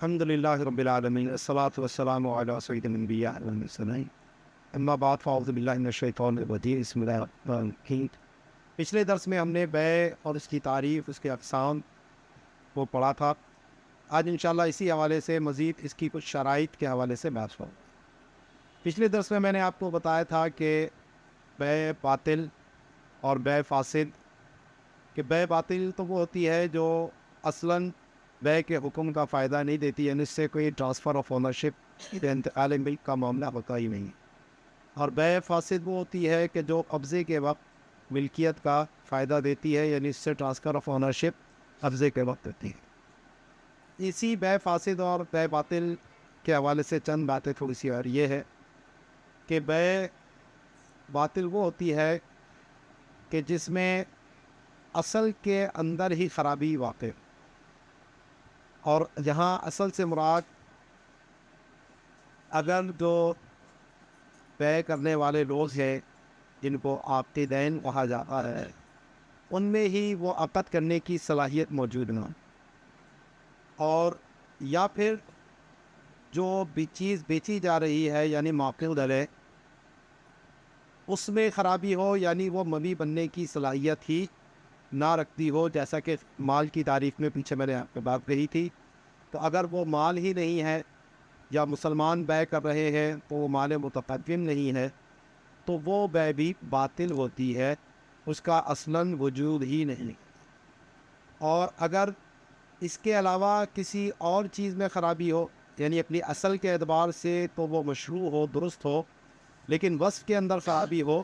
الحمدللہ رب العالمین الصلاۃ والسلام علی سید الانبیاء والمرسلین اما بعد فاعوذ باللہ من الشیطان الرجیم بسم اللہ الرحمن الرحیم۔ پچھلے درس میں ہم نے بیع اور اس کی تعریف، اس کے اقسام کو پڑھا تھا۔ آج انشاءاللہ اسی حوالے سے مزید اس کی کچھ شرائط کے حوالے سے بحث ہو۔ پچھلے درس میں نے آپ کو بتایا تھا کہ بیع باطل اور بیع فاسد، کہ بیع باطل تو وہ ہوتی ہے جو اصلاً بیع کے حکم کا فائدہ نہیں دیتی، یعنی اس سے کوئی ٹرانسفر آف اونرشپ انتقال ملک کا معاملہ ہوتا ہی نہیں۔ اور بیع فاسد وہ ہوتی ہے کہ جو قبضے کے وقت ملکیت کا فائدہ دیتی ہے، یعنی اس سے ٹرانسفر آف اونرشپ قبضے کے وقت دیتی ہے۔ اسی بیع فاسد اور بیع باطل کے حوالے سے چند باتیں تھوڑی سی، اور یہ ہے کہ بیع باطل وہ ہوتی ہے کہ جس میں اصل کے اندر ہی خرابی واقع ہو، اور جہاں اصل سے مراد اگر جو بیع کرنے والے لوگ ہیں جن کو عاقد دین کہا جاتا ہے، ان میں ہی وہ عقد کرنے کی صلاحیت موجود نہ ہو، اور یا پھر جو بھی چیز بیچی جا رہی ہے یعنی معقود علیہ، اس میں خرابی ہو، یعنی وہ مبیع بننے کی صلاحیت ہی نہ رکھتی ہو، جیسا کہ مال کی تعریف میں پیچھے میں نے آپ کو بات کہی تھی۔ تو اگر وہ مال ہی نہیں ہے، یا مسلمان بیع کر رہے ہیں تو وہ مال متقدم نہیں ہے، تو وہ بیع بھی باطل ہوتی ہے، اس کا اصلاً وجود ہی نہیں۔ اور اگر اس کے علاوہ کسی اور چیز میں خرابی ہو، یعنی اپنی اصل کے اعتبار سے تو وہ مشروع ہو، درست ہو، لیکن وصف کے اندر خرابی ہو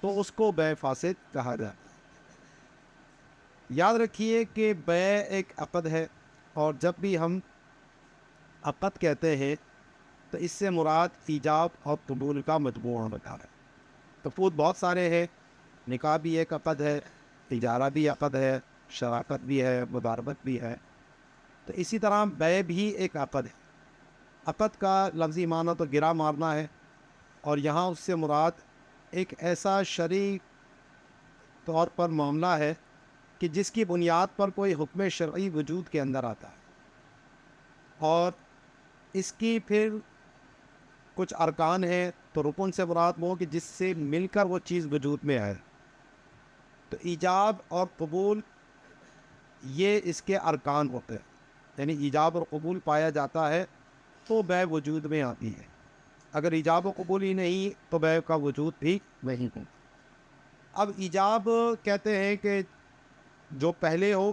تو اس کو بیع فاسد کہا جاتا ہے۔ یاد رکھیے کہ بیع ایک عقد ہے، اور جب بھی ہم عقد کہتے ہیں تو اس سے مراد ایجاب اور قبول کا مجموعہ ہوتا ہے۔ تفوت بہت سارے ہیں، نکاح بھی ایک عقد ہے، اجارہ بھی عقد ہے، شراکت بھی ہے، مداربت بھی ہے۔ تو اسی طرح بیع بھی ایک عقد ہے۔ عقد کا لفظی معنی تو گرا مارنا ہے، اور یہاں اس سے مراد ایک ایسا شرعی طور پر معاملہ ہے کہ جس کی بنیاد پر کوئی حکم شرعی وجود کے اندر آتا ہے، اور اس کی پھر کچھ ارکان ہیں۔ تو رکن سے مراد وہ کہ جس سے مل کر وہ چیز وجود میں آئے۔ تو ایجاب اور قبول یہ اس کے ارکان ہوتے ہیں، یعنی ایجاب اور قبول پایا جاتا ہے تو بیع وجود میں آتی ہے۔ اگر ایجاب و قبول ہی نہیں تو بیع کا وجود بھی نہیں ہو۔ اب ایجاب کہتے ہیں کہ جو پہلے ہو،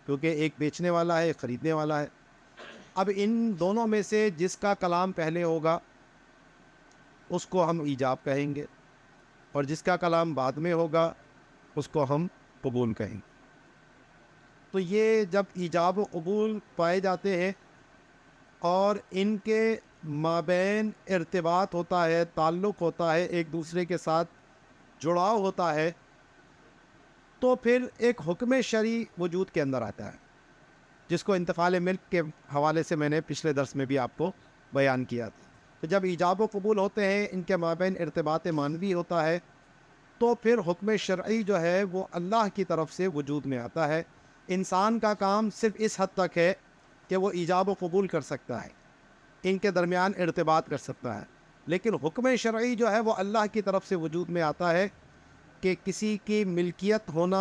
کیونکہ ایک بیچنے والا ہے، ایک خریدنے والا ہے۔ اب ان دونوں میں سے جس کا کلام پہلے ہوگا اس کو ہم ایجاب کہیں گے، اور جس کا کلام بعد میں ہوگا اس کو ہم قبول کہیں گے۔ تو یہ جب ایجاب و قبول پائے جاتے ہیں اور ان کے مابین ارتباط ہوتا ہے، تعلق ہوتا ہے، ایک دوسرے کے ساتھ جڑاؤ ہوتا ہے، تو پھر ایک حکم شرعی وجود کے اندر آتا ہے، جس کو انتقال ملک کے حوالے سے میں نے پچھلے درس میں بھی آپ کو بیان کیا تھا۔ تو جب ایجاب و قبول ہوتے ہیں، ان کے مابین ارتباط معنوی ہوتا ہے، تو پھر حکم شرعی جو ہے وہ اللہ کی طرف سے وجود میں آتا ہے۔ انسان کا کام صرف اس حد تک ہے کہ وہ ایجاب و قبول کر سکتا ہے، ان کے درمیان ارتباط کر سکتا ہے، لیکن حکم شرعی جو ہے وہ اللہ کی طرف سے وجود میں آتا ہے، کہ کسی کی ملکیت ہونا،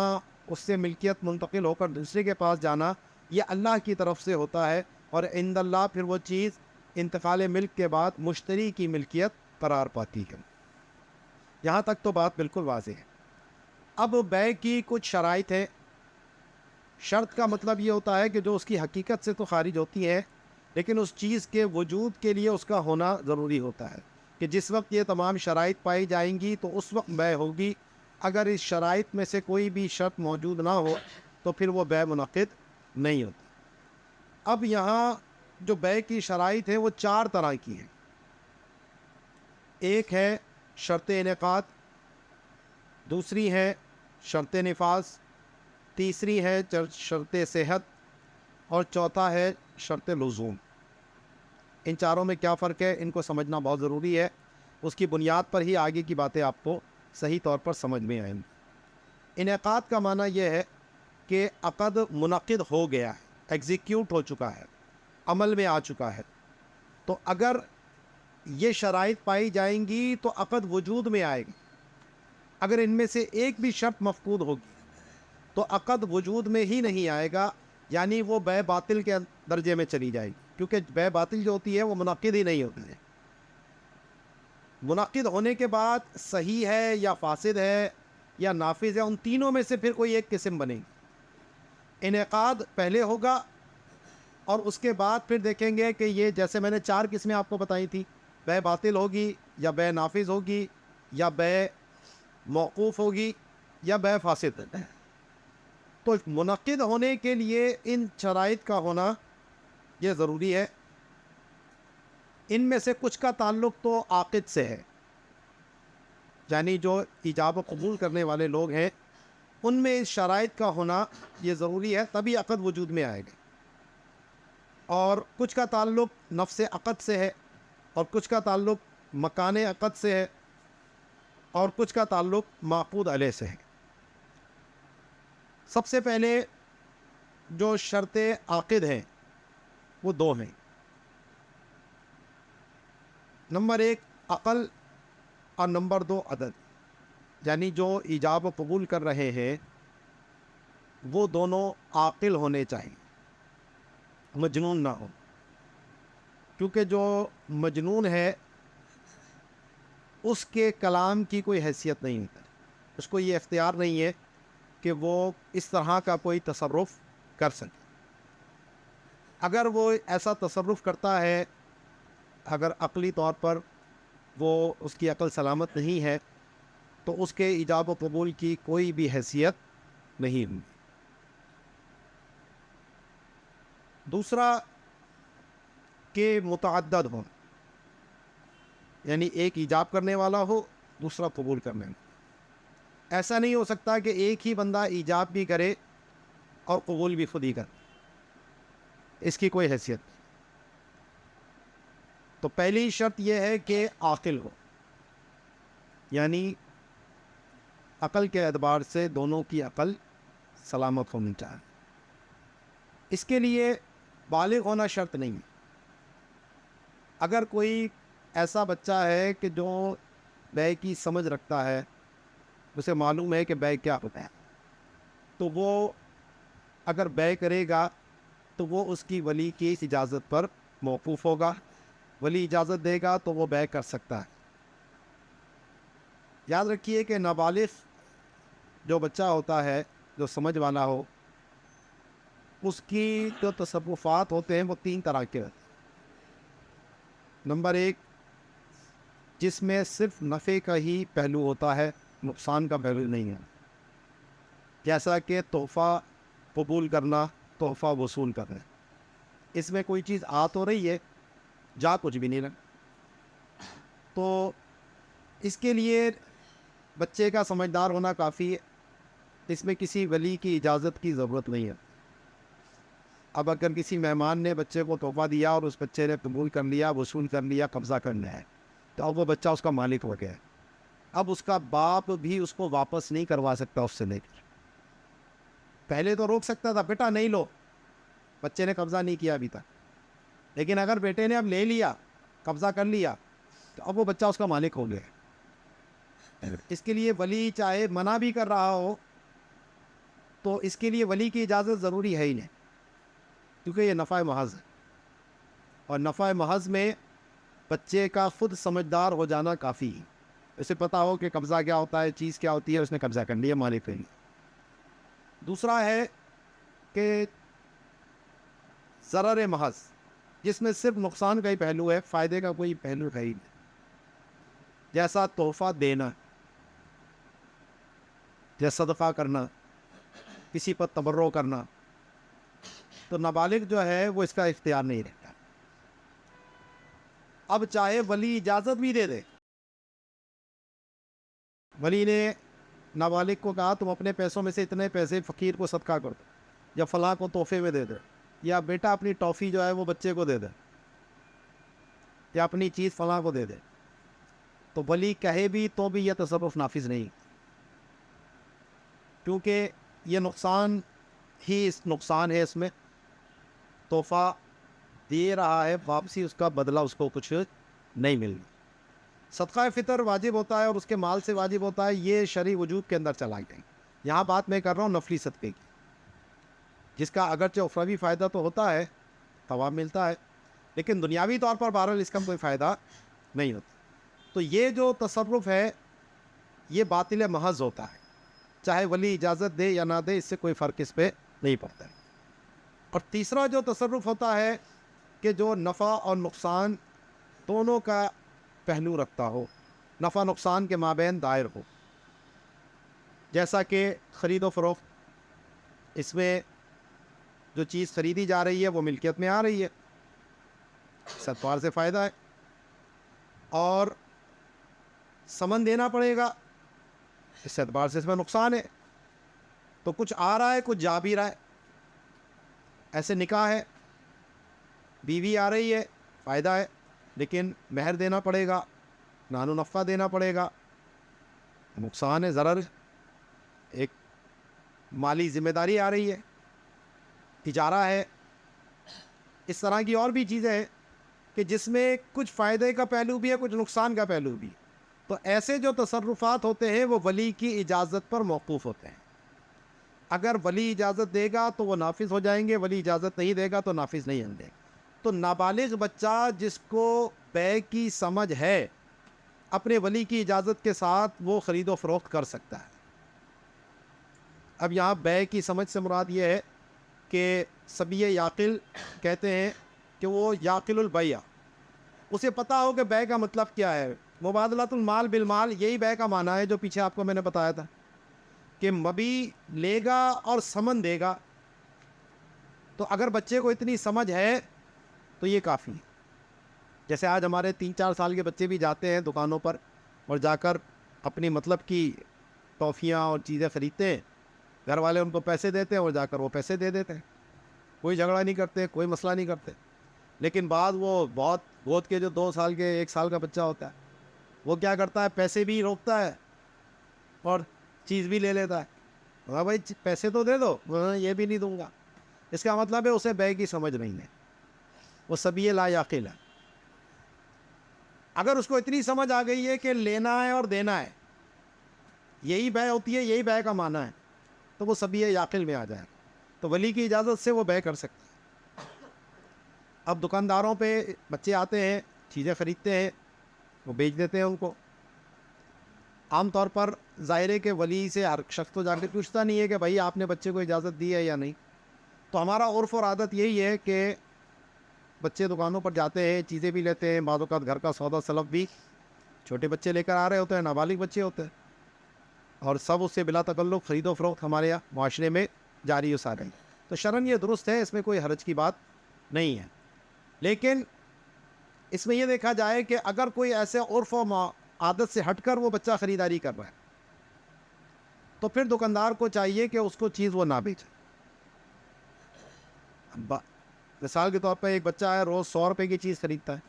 اس سے ملکیت منتقل ہو کر دوسرے کے پاس جانا، یہ اللہ کی طرف سے ہوتا ہے، اور عند اللہ پھر وہ چیز انتقال ملک کے بعد مشتری کی ملکیت قرار پاتی ہے۔ یہاں تک تو بات بالکل واضح ہے۔ اب بیع کی کچھ شرائط ہے۔ شرط کا مطلب یہ ہوتا ہے کہ جو اس کی حقیقت سے تو خارج ہوتی ہے، لیکن اس چیز کے وجود کے لیے اس کا ہونا ضروری ہوتا ہے، کہ جس وقت یہ تمام شرائط پائی جائیں گی تو اس وقت بیع ہوگی۔ اگر اس شرائط میں سے کوئی بھی شرط موجود نہ ہو تو پھر وہ بیع منعقد نہیں ہوتی۔ اب یہاں جو بیع کی شرائط ہیں وہ 4 طرح کی ہیں۔ ایک ہے شرط انعقاد، دوسری ہے شرط نفاذ، تیسری ہے شرط صحت، اور چوتھا ہے شرط لزوم۔ ان چاروں میں کیا فرق ہے، ان کو سمجھنا بہت ضروری ہے۔ اس کی بنیاد پر ہی آگے کی باتیں آپ کو صحیح طور پر سمجھ میں آئیں گی۔ انعقاد کا معنی یہ ہے کہ عقد منعقد ہو گیا ہے، ایگزیکیوٹ ہو چکا ہے، عمل میں آ چکا ہے. تو اگر یہ شرائط پائی جائیں گی تو عقد وجود میں آئے گی. اگر ان میں سے ایک بھی شرط مفقود ہوگی تو عقد وجود میں ہی نہیں آئے گا، یعنی وہ بے باطل کے درجے میں چلی جائے گی، کیونکہ بے باطل جو ہوتی ہے وہ منعقد ہی نہیں ہوتی ہے. منعقد ہونے کے بعد صحیح ہے یا فاسد ہے یا نافذ ہے، ان تینوں میں سے پھر کوئی ایک قسم بنے گی. انعقاد پہلے ہوگا اور اس کے بعد پھر دیکھیں گے کہ یہ، جیسے میں نے 4 قسمیں آپ کو بتائی تھی، بے باطل ہوگی یا بے نافذ ہوگی یا بے موقوف ہوگی یا بے فاسد. تو منعقد ہونے کے لیے ان شرائط کا ہونا یہ ضروری ہے. ان میں سے کچھ کا تعلق تو عاقد سے ہے، یعنی جو ایجاب و قبول کرنے والے لوگ ہیں ان میں اس شرائط کا ہونا یہ ضروری ہے، تبھی عقد وجود میں آئے گا. اور کچھ کا تعلق نفس عقد سے ہے، اور کچھ کا تعلق مکان عقد سے ہے، اور کچھ کا تعلق معقود علیہ سے ہے. سب سے پہلے جو شرط عاقد ہیں وہ 2 ہیں. نمبر 1 عقل اور نمبر 2 عدد. یعنی جو ایجاب و قبول کر رہے ہیں وہ دونوں عاقل ہونے چاہیے، مجنون نہ ہو. کیونکہ جو مجنون ہے اس کے کلام کی کوئی حیثیت نہیں ہوتا، اس کو یہ اختیار نہیں ہے کہ وہ اس طرح کا کوئی تصرف کر سکے. اگر وہ ایسا تصرف کرتا ہے، اگر عقلی طور پر وہ، اس کی عقل سلامت نہیں ہے، تو اس کے ایجاب و قبول کی کوئی بھی حیثیت نہیں ہوگی. دوسرا کہ متعدد ہو، یعنی ایک ایجاب کرنے والا ہو، دوسرا قبول کرنے والا. ایسا نہیں ہو سکتا کہ ایک ہی بندہ ایجاب بھی کرے اور قبول بھی خود ہی کرے، اس کی کوئی حیثیت نہیں. تو پہلی شرط یہ ہے کہ عاقل ہو، یعنی عقل کے اعتبار سے دونوں کی عقل سلامت ہونی چاہیے. اس کے لیے بالغ ہونا شرط نہیں ہے. اگر کوئی ایسا بچہ ہے کہ جو بے کی سمجھ رکھتا ہے، اسے معلوم ہے کہ بے کیا ہوتا ہے، تو وہ اگر بے کرے گا تو وہ اس کی ولی کی اجازت پر موقوف ہوگا. ولی اجازت دے گا تو وہ بے کر سکتا ہے. یاد رکھیے کہ نابالغ جو بچہ ہوتا ہے، جو سمجھ والا ہو، اس کی جو تصرفات ہوتے ہیں وہ 3 طرح کے ہوتے ہیں. نمبر 1 جس میں صرف نفع کا ہی پہلو ہوتا ہے، نقصان کا پہلو نہیں ہے، جیسا کہ تحفہ قبول کرنا، تحفہ وصول کرنا. اس میں کوئی چیز آ تو رہی ہے، جا کچھ بھی نہیں رہا. تو اس کے لیے بچے کا سمجھدار ہونا کافی ہے، اس میں کسی ولی کی اجازت کی ضرورت نہیں ہے. اب اگر کسی مہمان نے بچے کو تحفہ دیا اور اس بچے نے قبول کر لیا، وصول کر لیا، قبضہ کرنا ہے، تو اب وہ بچہ اس کا مالک ہو گیا. اب اس کا باپ بھی اس کو واپس نہیں کروا سکتا اس سے لے کر. پہلے تو روک سکتا تھا، بیٹا نہیں لو، بچے نے قبضہ نہیں کیا ابھی تک. لیکن اگر بیٹے نے اب لے لیا، قبضہ کر لیا، تو اب وہ بچہ اس کا مالک ہو گیا. اس کے لیے ولی چاہے منع بھی کر رہا ہو تو اس کے لیے ولی کی اجازت ضروری ہے ہی نہیں، کیونکہ یہ نفع محض ہے. اور نفع محض میں بچے کا خود سمجھدار ہو جانا کافی ہے. اسے پتا ہو کہ قبضہ کیا ہوتا ہے، چیز کیا ہوتی ہے، اس نے قبضہ کر لیا، مالک نہیں. دوسرا ہے کہ ضرر محض، جس میں صرف نقصان کا ہی پہلو ہے، فائدے کا کوئی پہلو ہے ہی نہیں، جیسا تحفہ دینا یا صدقہ کرنا، کسی پر تبرع کرنا. تو نابالغ جو ہے وہ اس کا اختیار نہیں رہتا. اب چاہے ولی اجازت بھی دے دے، ولی نے نابالغ کو کہا تم اپنے پیسوں میں سے اتنے پیسے فقیر کو صدقہ کر دو، یا فلاں کو تحفے میں دے دے، یا بیٹا اپنی ٹافی جو ہے وہ بچے کو دے دے، یا اپنی چیز فلاں کو دے دے، تو ولی کہے بھی تو بھی یہ تصرف نافذ نہیں، کیونکہ یہ نقصان ہی نقصان ہے. اس میں تحفہ دے رہا ہے واپسی اس کا بدلہ اس کو کچھ نہیں مل رہا. صدقہ فطر واجب ہوتا ہے اور اس کے مال سے واجب ہوتا ہے, یہ شرعی وجوب کے اندر چلا گیا. یہاں بات میں کر رہا ہوں نفلی صدقے کی, جس کا اگرچہ اخروی فائدہ تو ہوتا ہے, ثواب ملتا ہے, لیکن دنیاوی طور پر بہرحال اس کا کوئی فائدہ نہیں ہوتا. تو یہ جو تصرف ہے یہ باطل محض ہوتا ہے, چاہے ولی اجازت دے یا نہ دے, اس سے کوئی فرق اس پہ نہیں پڑتا ہے. اور تیسرا جو تصرف ہوتا ہے کہ جو نفع اور نقصان دونوں کا پہلو رکھتا ہو, نفع نقصان کے مابین دائر ہو, جیسا کہ خرید و فروخت. اس میں جو چیز خریدی جا رہی ہے وہ ملکیت میں آ رہی ہے, اس اعتبار سے فائدہ ہے, اور سمن دینا پڑے گا, اس اعتبار سے اس میں نقصان ہے. تو کچھ آ رہا ہے کچھ جا بھی رہا ہے. ایسے نکاح ہے, بیوی آ رہی ہے, فائدہ ہے, لیکن مہر دینا پڑے گا, نان و نفع دینا پڑے گا, نقصان ہے, ضرر ہے. ایک مالی ذمہ داری آ رہی ہے, تجارہ ہے. اس طرح کی اور بھی چیزیں ہیں کہ جس میں کچھ فائدے کا پہلو بھی ہے, کچھ نقصان کا پہلو بھی. تو ایسے جو تصرفات ہوتے ہیں وہ ولی کی اجازت پر موقوف ہوتے ہیں. اگر ولی اجازت دے گا تو وہ نافذ ہو جائیں گے, ولی اجازت نہیں دے گا تو نافذ نہیں ہوں گے. تو نابالغ بچہ جس کو بیع کی سمجھ ہے, اپنے ولی کی اجازت کے ساتھ وہ خرید و فروخت کر سکتا ہے. اب یہاں بیع کی سمجھ سے مراد یہ ہے کہ صبی یعقل کہتے ہیں کہ وہ یعقل البیع, اسے پتہ ہو کہ بیع کا مطلب کیا ہے. مبادلۃ المال بالمال, یہی بیع کا معنی ہے جو پیچھے آپ کو میں نے بتایا تھا کہ مبی لے گا اور سمن دے گا. تو اگر بچے کو اتنی سمجھ ہے تو یہ کافی ہے. جیسے آج ہمارے 3-4 سال کے بچے بھی جاتے ہیں دکانوں پر اور جا کر اپنی مطلب کی ٹافیاں اور چیزیں خریدتے ہیں, گھر والے ان کو پیسے دیتے ہیں اور جا کر وہ پیسے دے دیتے ہیں, کوئی جھگڑا نہیں کرتے, کوئی مسئلہ نہیں کرتے. لیکن بعد وہ بہت گود کے جو 2 سال کے 1 سال کا بچہ ہوتا ہے, وہ کیا کرتا ہے, پیسے بھی روکتا ہے اور چیز بھی لے لیتا ہے. ہاں بھائی پیسے تو دے دو, یہ بھی نہیں دوں گا. اس کا مطلب ہے اسے بیع کی سمجھ نہیں ہے, وہ صبی لا یعقل ہے. اگر اس کو اتنی سمجھ آ گئی ہے کہ لینا ہے اور دینا ہے, یہی بیع ہوتی ہے, یہی بیع کا معنی ہے, تو وہ صبی یعقل میں آ جائے گا, تو ولی کی اجازت سے وہ بیع کر سکتا ہے. اب دکانداروں پہ بچے آتے ہیں, چیزیں خریدتے ہیں, وہ بیچ دیتے ہیں ان کو. عام طور پر ظاہر ہے کہ ولی سے ہر شخص تو جا کے پوچھتا نہیں ہے کہ بھائی آپ نے بچے کو اجازت دی ہے یا نہیں. تو ہمارا عرف اور عادت یہی ہے کہ بچے دکانوں پر جاتے ہیں, چیزیں بھی لیتے ہیں, بعض اوقات گھر کا سودا سلف بھی چھوٹے بچے لے کر آ رہے ہوتے ہیں, نابالغ بچے ہوتے ہیں, اور سب اس سے بلا تکلف خرید و فروخت ہمارے یہاں معاشرے میں جاری و ساری. تو شرعاً یہ درست ہے, اس میں کوئی حرج کی بات نہیں ہے. لیکن اس میں یہ دیکھا جائے کہ اگر کوئی ایسے عرف و عادت سے ہٹ کر وہ بچہ خریداری کر رہا ہے تو پھر دکاندار کو چاہیے کہ اس کو چیز وہ نہ بیچے. مثال کے طور پہ ایک بچہ ہے, روز 100 روپے کی چیز خریدتا ہے.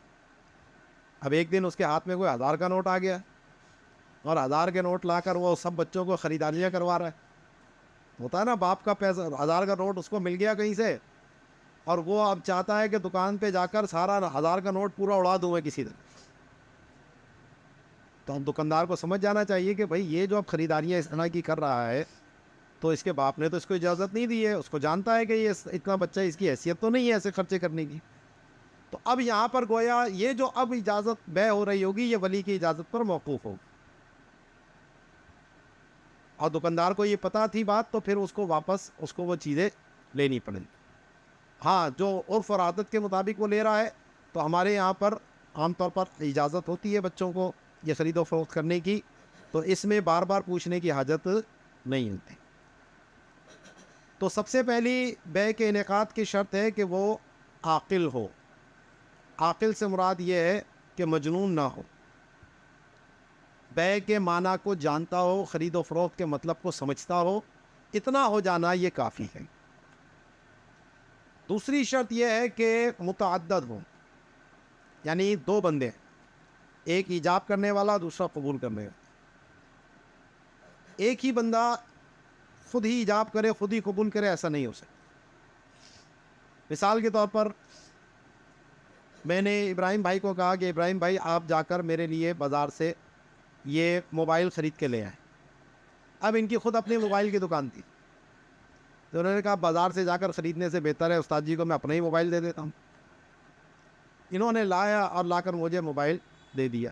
اب ایک دن اس کے ہاتھ میں کوئی 1000 کا نوٹ آ گیا اور 1000 کے نوٹ لا کر وہ سب بچوں کو خریداریاں کروا رہا ہے. ہوتا ہے نا, باپ کا پیسہ 1000 کا نوٹ اس کو مل گیا کہیں سے, اور وہ اب چاہتا ہے کہ دکان پہ جا کر سارا 1000 کا نوٹ پورا اڑا دوں میں کسی طرح. تو اب دکاندار کو سمجھ جانا چاہیے کہ بھائی یہ جو اب خریداریاں اس طرح کی کر رہا ہے تو اس کے باپ نے تو اس کو اجازت نہیں دی ہے, اس کو جانتا ہے کہ یہ اتنا بچہ, اس کی حیثیت تو نہیں ہے ایسے خرچے کرنے کی. تو اب یہاں پر گویا یہ جو اب اجازت بیع ہو رہی ہوگی یہ ولی کی اجازت پر موقوف ہوگی. اور دکاندار کو یہ پتہ تھی بات, تو پھر اس کو واپس اس کو وہ چیزیں لینی پڑیں. ہاں جو عرف اور عادت کے مطابق وہ لے رہا ہے تو ہمارے یہاں پر عام طور پر اجازت ہوتی ہے بچوں کو یہ خرید و فروخت کرنے کی, تو اس میں بار بار پوچھنے کی حاجت نہیں ہوتی. تو سب سے پہلی بیع کے انعقاد کی شرط ہے کہ وہ عاقل ہو. عاقل سے مراد یہ ہے کہ مجنون نہ ہو, بیع کے معنی کو جانتا ہو, خرید و فروخت کے مطلب کو سمجھتا ہو, اتنا ہو جانا یہ کافی ہے. دوسری شرط یہ ہے کہ متعدد ہو, یعنی 2 بندے, ایک ایجاب کرنے والا دوسرا قبول کرنے والا. ایک ہی بندہ خود ہی ایجاب کرے خود ہی قبول کرے ایسا نہیں ہو سکتا. مثال کے طور پر میں نے ابراہیم بھائی کو کہا کہ ابراہیم بھائی آپ جا کر میرے لیے بازار سے یہ موبائل خرید کے لے آئیں. اب ان کی خود اپنی موبائل کی دکان تھی, تو انہوں نے کہا بازار سے جا کر خریدنے سے بہتر ہے استاد جی کو میں اپنا ہی موبائل دے دیتا ہوں. انہوں نے لایا اور لا کر مجھے موبائل دے دیا.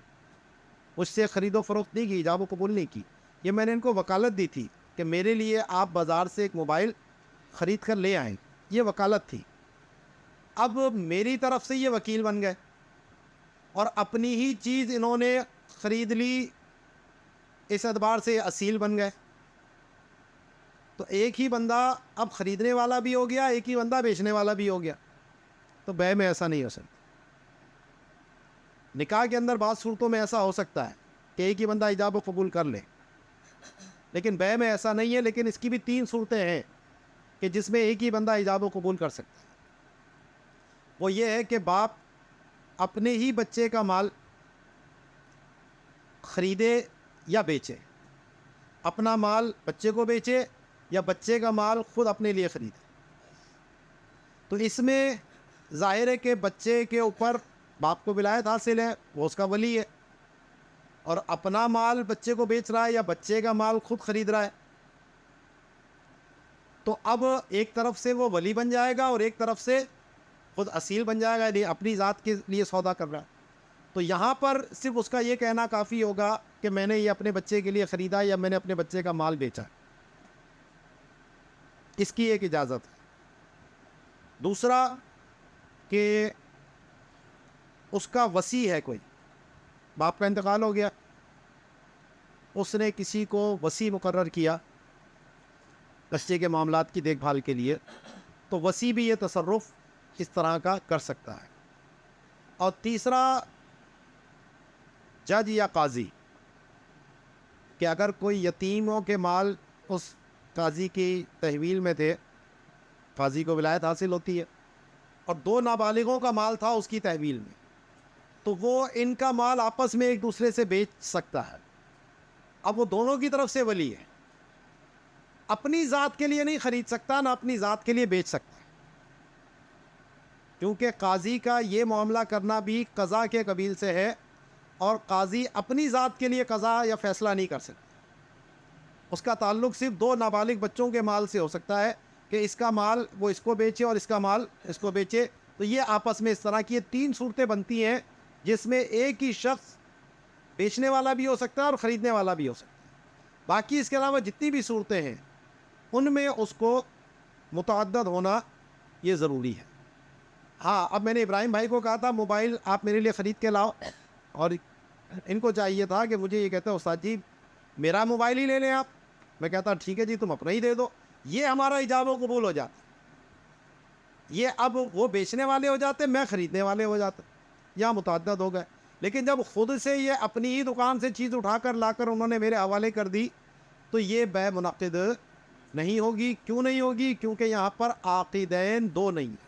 مجھ سے خرید و فروخت نہیں کی, ایجاب و قبول نہیں کی. یہ میں نے ان کو وکالت دی تھی کہ میرے لیے آپ بازار سے ایک موبائل خرید کر لے آئیں, یہ وکالت تھی. اب میری طرف سے یہ وکیل بن گئے اور اپنی ہی چیز انہوں نے خرید لی, اس اعتبار سے اصیل بن گئے. تو ایک ہی بندہ اب خریدنے والا بھی ہو گیا, ایک ہی بندہ بیچنے والا بھی ہو گیا. تو بیع میں ایسا نہیں ہو سکتا. نکاح کے اندر بعض صورتوں میں ایسا ہو سکتا ہے کہ ایک ہی بندہ ایجاب و قبول کر لے, لیکن بیع میں ایسا نہیں ہے. لیکن اس کی بھی 3 صورتیں ہیں کہ جس میں ایک ہی بندہ ایجاب و قبول کر سکتا ہے. وہ یہ ہے کہ باپ اپنے ہی بچے کا مال خریدے یا بیچے, اپنا مال بچے کو بیچے یا بچے کا مال خود اپنے لیے خریدے. تو اس میں ظاہر ہے کہ بچے کے اوپر باپ کو ولایت حاصل ہے, وہ اس کا ولی ہے, اور اپنا مال بچے کو بیچ رہا ہے یا بچے کا مال خود خرید رہا ہے. تو اب ایک طرف سے وہ ولی بن جائے گا اور ایک طرف سے خود اصیل بن جائے گا, اپنی ذات کے لیے سودا کر رہا ہے. تو یہاں پر صرف اس کا یہ کہنا کافی ہوگا کہ میں نے یہ اپنے بچے کے لیے خریدا یا میں نے اپنے بچے کا مال بیچا, اس کی ایک اجازت ہے. دوسرا کہ اس کا وصی ہے, کوئی باپ کا انتقال ہو گیا, اس نے کسی کو وصی مقرر کیا بچے کے معاملات کی دیکھ بھال کے لیے, تو وصی بھی یہ تصرف اس طرح کا کر سکتا ہے. اور تیسرا جج یا قاضی, کہ اگر کوئی یتیموں کے مال اس قاضی کی تحویل میں تھے, قاضی کو ولایت حاصل ہوتی ہے, اور 2 نابالغوں کا مال تھا اس کی تحویل میں, تو وہ ان کا مال آپس میں ایک دوسرے سے بیچ سکتا ہے. اب وہ دونوں کی طرف سے ولی ہے, اپنی ذات کے لیے نہیں خرید سکتا, نہ اپنی ذات کے لیے بیچ سکتا, کیونکہ قاضی کا یہ معاملہ کرنا بھی قضا کے قبیل سے ہے, اور قاضی اپنی ذات کے لیے قضا یا فیصلہ نہیں کر سکتا. اس کا تعلق صرف 2 نابالغ بچوں کے مال سے ہو سکتا ہے کہ اس کا مال وہ اس کو بیچے اور اس کا مال اس کو بیچے. تو یہ آپس میں اس طرح کی 3 صورتیں بنتی ہیں جس میں ایک ہی شخص بیچنے والا بھی ہو سکتا ہے اور خریدنے والا بھی ہو سکتا ہے. باقی اس کے علاوہ جتنی بھی صورتیں ہیں ان میں اس کو متعدد ہونا یہ ضروری ہے. ہاں, اب میں نے ابراہیم بھائی کو کہا تھا موبائل آپ میرے لیے خرید کے لاؤ, اور ان کو چاہیے تھا کہ مجھے یہ کہتے ہیں استاد جی میرا موبائل ہی لے لیں آپ. میں کہتا ٹھیک ہے جی تم اپنا ہی دے دو. یہ ہمارا ایجاب و قبول ہو جاتا. یہ اب وہ بیچنے والے ہو جاتے, میں خریدنے والے ہو جاتے, یا متعدد ہو گئے. لیکن جب خود سے یہ اپنی ہی دکان سے چیز اٹھا کر لا کر انہوں نے میرے حوالے کر دی, تو یہ بیع منعقد نہیں ہوگی. کیوں نہیں ہوگی؟ کیونکہ یہاں پر عاقدین 2 نہیں ہیں.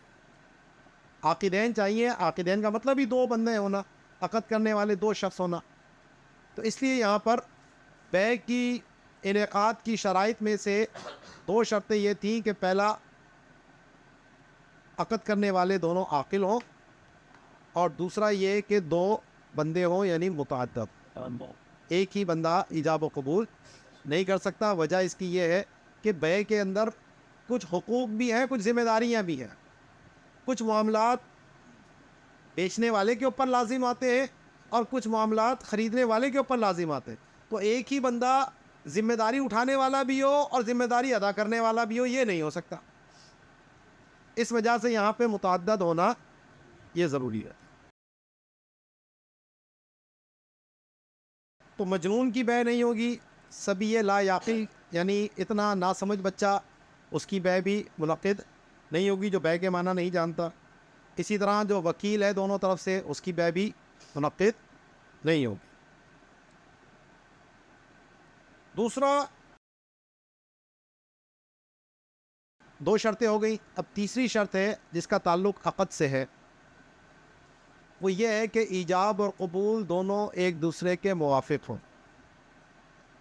عاقدین چاہیے, عاقدین کا مطلب ہی 2 بندے ہونا, عقد کرنے والے 2 شخص ہونا. تو اس لیے یہاں پر بیع کی انعقاد کی شرائط میں سے 2 شرطیں یہ تھیں کہ پہلا عقد کرنے والے دونوں عاقل ہوں, اور دوسرا یہ کہ 2 بندے ہوں یعنی متعدد. ایک ہی بندہ ایجاب و قبول نہیں کر سکتا. وجہ اس کی یہ ہے کہ بیع کے اندر کچھ حقوق بھی ہیں, کچھ ذمہ داریاں بھی ہیں. کچھ معاملات بیچنے والے کے اوپر لازم آتے ہیں اور کچھ معاملات خریدنے والے کے اوپر لازم آتے ہیں. تو ایک ہی بندہ ذمہ داری اٹھانے والا بھی ہو اور ذمہ داری ادا کرنے والا بھی ہو, یہ نہیں ہو سکتا. اس وجہ سے یہاں پہ متعدد ہونا یہ ضروری ہے. تو مجنون کی بیع نہیں ہوگی. سبی لا یعقل یعنی اتنا ناسمجھ بچہ, اس کی بیع بھی منعقد نہیں ہوگی جو بیع کے معنی نہیں جانتا. اسی طرح جو وکیل ہے دونوں طرف سے, اس کی بیع بھی منعقد نہیں ہوگی. دوسرا 2 شرطیں ہو گئی. اب تیسری شرط ہے جس کا تعلق عقد سے ہے, وہ یہ ہے کہ ایجاب اور قبول دونوں ایک دوسرے کے موافق ہوں.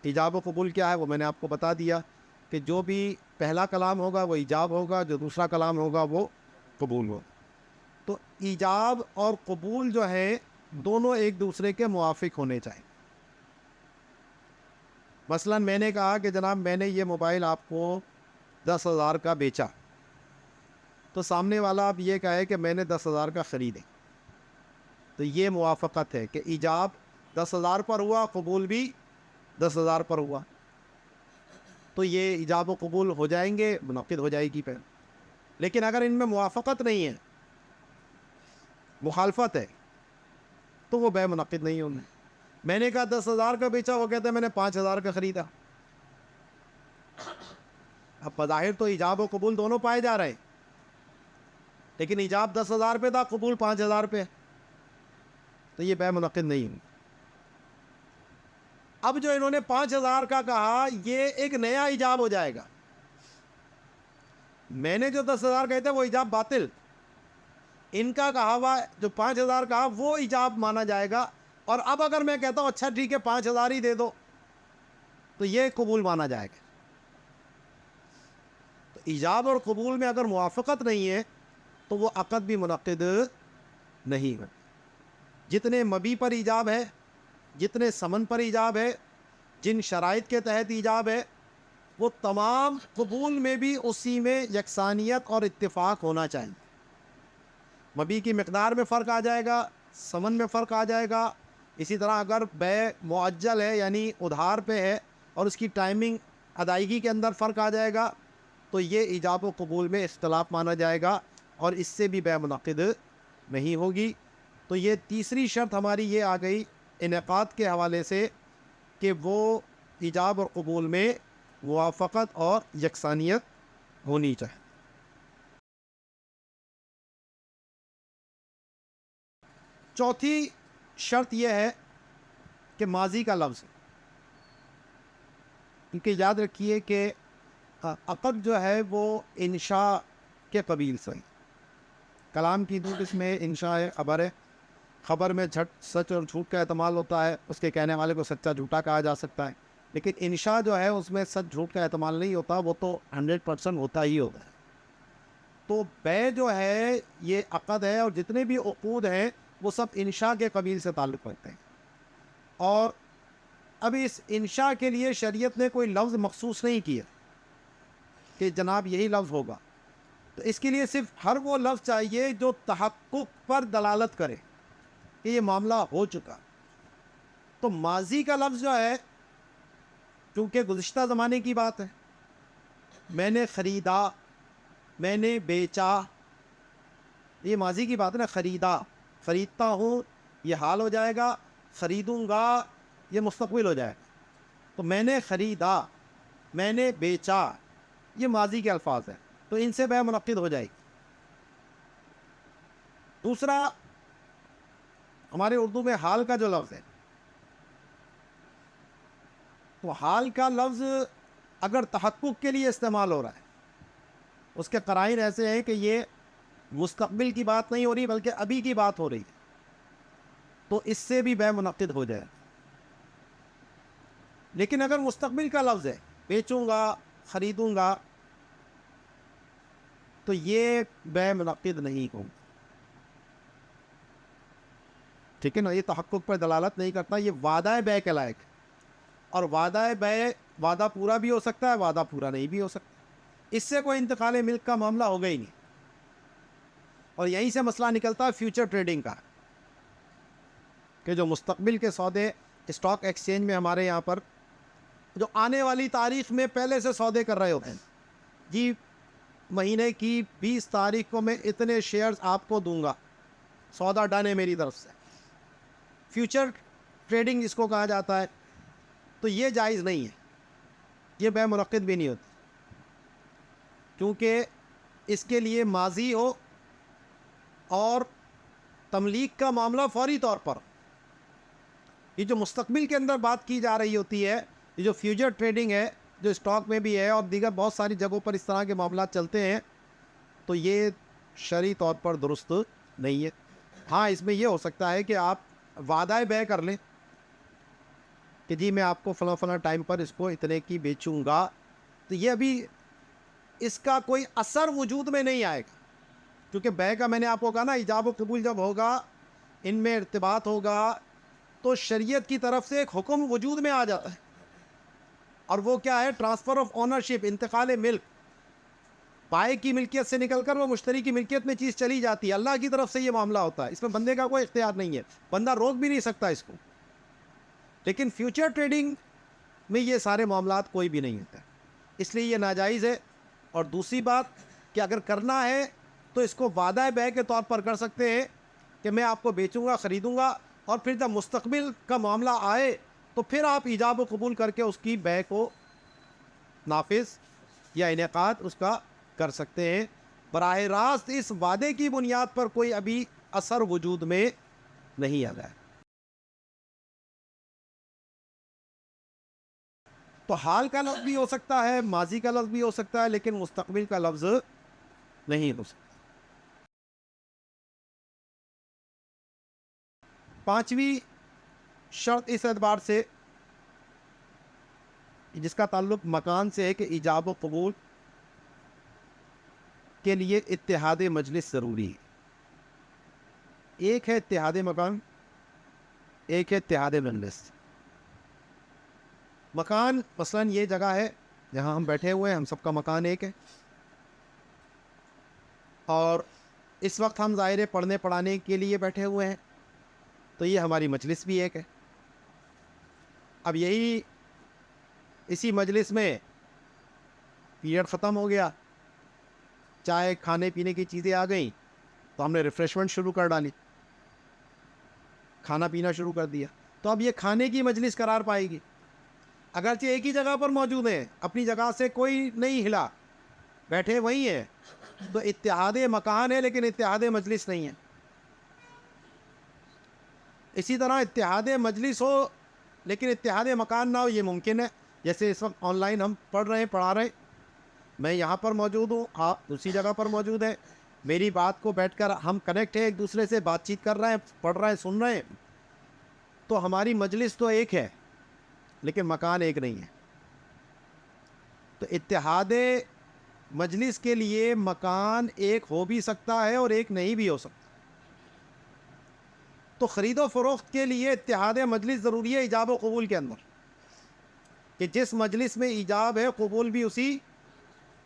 ایجاب و قبول کیا ہے وہ میں نے آپ کو بتا دیا کہ جو بھی پہلا کلام ہوگا وہ ایجاب ہوگا, جو دوسرا کلام ہوگا وہ قبول ہوگا. تو ایجاب اور قبول جو ہے دونوں ایک دوسرے کے موافق ہونے چاہیے. مثلا میں نے کہا کہ جناب میں نے یہ موبائل آپ کو 10,000 کا بیچا, تو سامنے والا اب یہ کہے کہ میں نے 10,000 کا خریدے, تو یہ موافقت ہے کہ ایجاب 10,000 پر ہوا, قبول بھی 10,000 پر ہوا, تو یہ ایجاب و قبول ہو جائیں گے, منعقد ہو جائے گی پہلے. لیکن اگر ان میں موافقت نہیں ہے, مخالفت ہے, تو وہ بے منعقد نہیں ہوگی. میں نے کہا 10,000 کا بیچا, وہ کہتے ہیں میں نے 5,000 کا خریدا. اب بظاہر تو ایجاب و قبول دونوں پائے جا رہے ہیں, لیکن ایجاب 10,000 پہ تھا, قبول 5,000 پہ, تو یہ بے منعقد نہیں ہوگی. اب جو انہوں نے 5,000 کا کہا, یہ ایک نیا ایجاب ہو جائے گا. میں نے جو 10,000 کہتے ہیں وہ ایجاب باطل, ان کا کہا ہوا جو 5,000 کہا وہ ایجاب مانا جائے گا. اور اب اگر میں کہتا ہوں اچھا ٹھیک ہے 5,000 ہی دے دو, تو یہ قبول مانا جائے گا. تو ایجاب اور قبول میں اگر موافقت نہیں ہے تو وہ عقد بھی منعقد نہیں ہے. جتنے مبی پر ایجاب ہے, جتنے ثمن پر ایجاب ہے, جن شرائط کے تحت ایجاب ہے, وہ تمام قبول میں بھی اسی میں یکسانیت اور اتفاق ہونا چاہیے. مبی کی مقدار میں فرق آ جائے گا, ثمن میں فرق آ جائے گا. اسی طرح اگر بے معجل ہے یعنی ادھار پہ ہے اور اس کی ٹائمنگ ادائیگی کے اندر فرق آ جائے گا, تو یہ ایجاب و قبول میں اختلاف مانا جائے گا اور اس سے بھی بے منعقد نہیں ہوگی. تو یہ تیسری شرط ہماری یہ آ گئی انعقاد کے حوالے سے کہ وہ ایجاب اور قبول میں موافقت اور یکسانیت ہونی چاہیے. چوتھی شرط یہ ہے کہ ماضی کا لفظ, کیونکہ یاد رکھیے کہ عقد جو ہے وہ انشاء کے قبیل سے. کلام کی دو قسم میں انشاء ہے, خبر ہے. خبر میں سچ اور جھوٹ کا احتمال ہوتا ہے, اس کے کہنے والے کو سچا جھوٹا کہا جا سکتا ہے. لیکن انشاء جو ہے اس میں سچ جھوٹ کا احتمال نہیں ہوتا, وہ تو 100% ہوتا ہی ہوتا ہے. تو بے جو ہے یہ عقد ہے, اور جتنے بھی عقود ہیں وہ سب انشاء کے قبیل سے تعلق رکھتے ہیں. اور اب اس انشاء کے لیے شریعت نے کوئی لفظ مخصوص نہیں کیا کہ جناب یہی لفظ ہوگا. تو اس کے لیے صرف ہر وہ لفظ چاہیے جو تحقق پر دلالت کرے کہ یہ معاملہ ہو چکا. تو ماضی کا لفظ جو ہے, کیونکہ گزشتہ زمانے کی بات ہے, میں نے خریدا, میں نے بیچا, یہ ماضی کی بات ہے نا. خریدا, خریدتا ہوں یہ حال ہو جائے گا, خریدوں گا یہ مستقبل ہو جائے گا. تو میں نے خریدا, میں نے بیچا, یہ ماضی کے الفاظ ہیں, تو ان سے بے منعقد ہو جائے گی. دوسرا, ہمارے اردو میں حال کا جو لفظ ہے, تو حال کا لفظ اگر تحقق کے لیے استعمال ہو رہا ہے, اس کے قرائن ایسے ہیں کہ یہ مستقبل کی بات نہیں ہو رہی بلکہ ابھی کی بات ہو رہی ہے, تو اس سے بھی بے منعقد ہو جائے. لیکن اگر مستقبل کا لفظ ہے, بیچوں گا, خریدوں گا, تو یہ بے منعقد نہیں ہوگا. ٹھیک ہے نا, یہ تحقق پر دلالت نہیں کرتا, یہ وعدہ بے کے لائق. اور وعدہ بے, وعدہ پورا بھی ہو سکتا ہے, وعدہ پورا نہیں بھی ہو سکتا. اس سے کوئی انتقال ملک کا معاملہ ہوگا ہی نہیں. اور یہیں سے مسئلہ نکلتا ہے فیوچر ٹریڈنگ کا, کہ جو مستقبل کے سودے اسٹاک ایکسچینج میں ہمارے یہاں پر جو آنے والی تاریخ میں پہلے سے سودے کر رہے ہوتے ہیں, جی مہینے کی 20 تاریخ کو میں اتنے شیئرز آپ کو دوں گا, سودا ڈن ہے میری طرف سے. فیوچر ٹریڈنگ جس کو کہا جاتا ہے, تو یہ جائز نہیں ہے, یہ بے منعقد بھی نہیں ہوتی, کیونکہ اس کے لیے ماضی ہو اور تملیک کا معاملہ فوری طور پر. یہ جو مستقبل کے اندر بات کی جا رہی ہوتی ہے, یہ جو فیوچر ٹریڈنگ ہے, جو اسٹاک میں بھی ہے اور دیگر بہت ساری جگہوں پر اس طرح کے معاملات چلتے ہیں, تو یہ شرعی طور پر درست نہیں ہے. ہاں اس میں یہ ہو سکتا ہے کہ آپ وعدہ بے کر لیں کہ جی میں آپ کو فلاں فلاں ٹائم پر اس کو اتنے کی بیچوں گا, تو یہ ابھی اس کا کوئی اثر وجود میں نہیں آئے گا. کیونکہ بے کا میں نے آپ کو کہا نا ایجاب و قبول جب ہوگا، ان میں ارتباط ہوگا تو شریعت کی طرف سے ایک حکم وجود میں آ جاتا ہے، اور وہ کیا ہے؟ ٹرانسفر آف اونرشپ، انتقال ملک، بائے کی ملکیت سے نکل کر وہ مشتری کی ملکیت میں چیز چلی جاتی ہے. اللہ کی طرف سے یہ معاملہ ہوتا ہے، اس میں بندے کا کوئی اختیار نہیں ہے، بندہ روک بھی نہیں سکتا اس کو. لیکن فیوچر ٹریڈنگ میں یہ سارے معاملات کوئی بھی نہیں ہوتا، اس لیے یہ ناجائز ہے. اور دوسری بات کہ اگر کرنا ہے تو اس کو وعدہ بیع کے طور پر کر سکتے ہیں کہ میں آپ کو بیچوں گا، خریدوں گا، اور پھر جب مستقبل کا معاملہ آئے تو پھر آپ ایجاب و قبول کر کے اس کی بیع کو نافذ یا انعقاد اس کا کر سکتے ہیں. براہ راست اس وعدے کی بنیاد پر کوئی ابھی اثر وجود میں نہیں آ رہا ہے. تو حال کا لفظ بھی ہو سکتا ہے، ماضی کا لفظ بھی ہو سکتا ہے، لیکن مستقبل کا لفظ نہیں ہو سکتا. پانچویں شرط اس اعتبار سے جس کا تعلق مکان سے ہے کہ ایجاب و قبول کے لیے اتحاد مجلس ضروری ہے. ایک ہے اتحاد مکان، ایک ہے اتحاد مجلس. مکان مثلاً یہ جگہ ہے جہاں ہم بیٹھے ہوئے ہیں، ہم سب کا مکان ایک ہے، اور اس وقت ہم ظاہر پڑھنے پڑھانے کے لیے بیٹھے ہوئے ہیں، تو یہ ہماری مجلس بھی ایک ہے. اب اسی مجلس میں پیریڈ ختم ہو گیا، چائے کھانے پینے کی چیزیں آ گئیں، تو ہم نے ریفریشمنٹ شروع کر ڈالی، کھانا پینا شروع کر دیا. تو اب یہ کھانے کی مجلس قرار پائے گی، اگرچہ ایک ہی جگہ پر موجود ہیں، اپنی جگہ سے کوئی نہیں ہلا، بیٹھے وہی ہیں، تو اتحاد مکان ہے لیکن اتحاد مجلس نہیں ہے. اسی طرح اتحاد مجلس ہو لیکن اتحاد مکان نہ ہو، یہ ممکن ہے. جیسے اس وقت آن لائن ہم پڑھ رہے ہیں، پڑھا رہے ہیں، میں یہاں پر موجود ہوں، آپ دوسری جگہ پر موجود ہیں، میری بات کو بیٹھ کر ہم کنیکٹ ہیں، ایک دوسرے سے بات چیت کر رہے ہیں، پڑھ رہے ہیں، سن رہے ہیں، تو ہماری مجلس تو ایک ہے لیکن مکان ایک نہیں ہے. تو اتحاد مجلس کے لیے مکان ایک ہو بھی سکتا ہے اور ایک نہیں بھی ہو سکتا. تو خرید و فروخت کے لیے اتحاد مجلس ضروری ہے ایجاب و قبول کے اندر، کہ جس مجلس میں ایجاب ہے قبول بھی اسی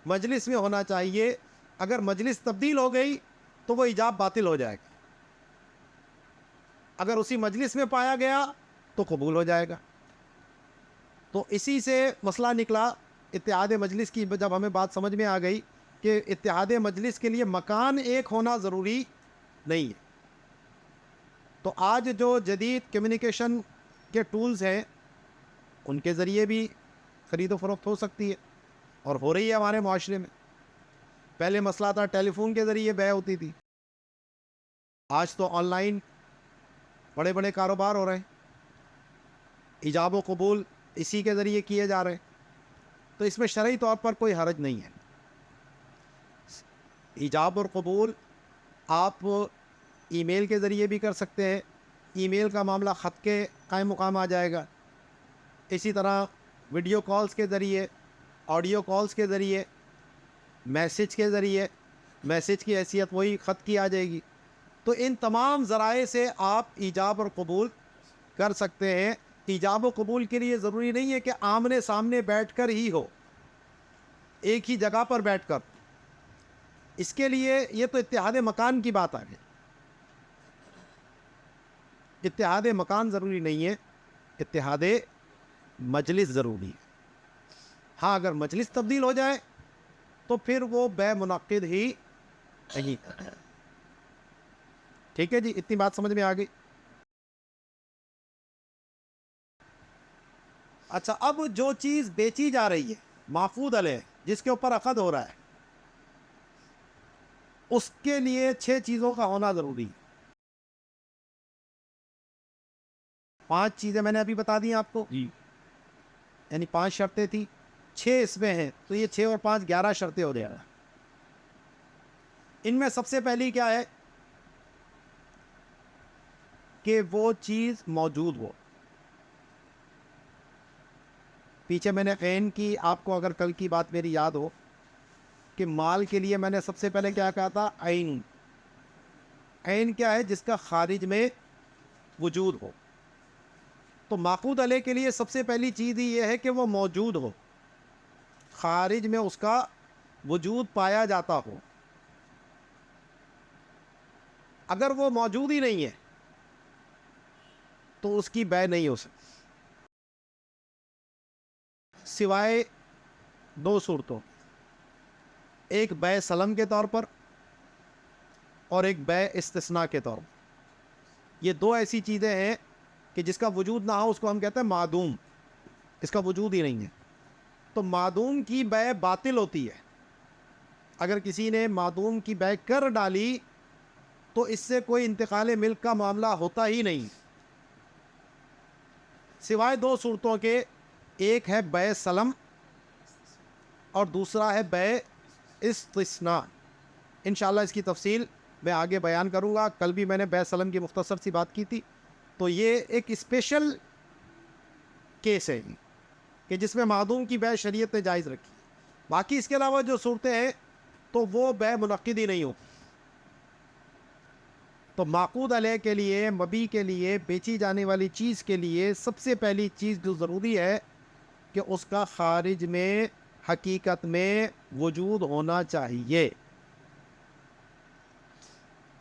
مجلس میں ہونا چاہیے. اگر مجلس تبدیل ہو گئی تو وہ ایجاب باطل ہو جائے گا، اگر اسی مجلس میں پایا گیا تو قبول ہو جائے گا. تو اسی سے مسئلہ نکلا اتحاد مجلس کی. جب ہمیں بات سمجھ میں آ گئی کہ اتحاد مجلس کے لیے مکان ایک ہونا ضروری نہیں ہے، تو آج جو جدید کمیونیکیشن کے ٹولز ہیں ان کے ذریعے بھی خرید و فروخت ہو سکتی ہے، اور ہو رہی ہے ہمارے معاشرے میں. پہلے مسئلہ تھا ٹیلی فون کے ذریعے بیع ہوتی تھی، آج تو آن لائن بڑے بڑے کاروبار ہو رہے ہیں، ایجاب و قبول اسی کے ذریعے کیے جا رہے ہیں. تو اس میں شرعی طور پر کوئی حرج نہیں ہے. ایجاب اور قبول آپ ای میل کے ذریعے بھی کر سکتے ہیں، ای میل کا معاملہ خط کے قائم مقام آ جائے گا. اسی طرح ویڈیو کالز کے ذریعے، آڈیو کالز کے ذریعے، میسج کے ذریعے، میسج کی حیثیت وہی خط کی آ جائے گی. تو ان تمام ذرائع سے آپ ایجاب اور قبول کر سکتے ہیں. ایجاب و قبول کے لیے ضروری نہیں ہے کہ آمنے سامنے بیٹھ کر ہی ہو، ایک ہی جگہ پر بیٹھ کر. اس کے لیے یہ تو اتحاد مکان کی بات آ گئی، اتحاد مکان ضروری نہیں ہے، اتحاد مجلس ضروری ہے. ہاں اگر مجلس تبدیل ہو جائے تو پھر وہ بیع منعقد ہی نہیں. ٹھیک ہے جی، اتنی بات سمجھ میں آ گئی. اچھا، اب جو چیز بیچی جا رہی ہے مافود علیہ، جس کے اوپر عقد ہو رہا ہے، اس کے لیے 6 چیزوں کا ہونا ضروری ہے. 5 چیزیں میں نے ابھی بتا دی آپ کو، یعنی 5 شرطیں تھیں، 6 اس میں ہیں، تو یہ 6 اور 5 11 شرطیں ہو جائے گا. ان میں سب سے پہلی کیا ہے کہ وہ چیز موجود ہو. پیچھے میں نے عین کی، آپ کو اگر کل کی بات میری یاد ہو کہ مال کے لیے میں نے سب سے پہلے کیا کہا تھا؟ عین. عین کیا ہے؟ جس کا خارج میں وجود ہو. تو معقود علیہ کے لیے سب سے پہلی چیز ہی یہ ہے کہ وہ موجود ہو، خارج میں اس کا وجود پایا جاتا ہو. اگر وہ موجود ہی نہیں ہے تو اس کی بے نہیں ہو سکتی، سوائے دو صورتوں، ایک بے سلم کے طور پر اور ایک بے استثناء کے طور پر. یہ دو ایسی چیزیں ہیں کہ جس کا وجود نہ ہو اس کو ہم کہتے ہیں معدوم، اس کا وجود ہی نہیں ہے. تو معدوم کی بے باطل ہوتی ہے. اگر کسی نے معدوم کی بے کر ڈالی تو اس سے کوئی انتقال ملک کا معاملہ ہوتا ہی نہیں، سوائے دو صورتوں کے. ایک ہے بے سلم اور دوسرا ہے بے استثناء. انشاءاللہ اس کی تفصیل میں آگے بیان کروں گا. کل بھی میں نے بے سلم کی مختصر سی بات کی تھی. تو یہ ایک اسپیشل کیس ہے کہ جس میں معدوم کی بے شریعت نے جائز رکھی. باقی اس کے علاوہ جو صورتیں ہیں تو وہ بے منعقد ہی نہیں ہوتی. تو معقود علیہ کے لیے، مبیع کے لیے، بیچی جانے والی چیز کے لیے سب سے پہلی چیز جو ضروری ہے کہ اس کا خارج میں حقیقت میں وجود ہونا چاہیے.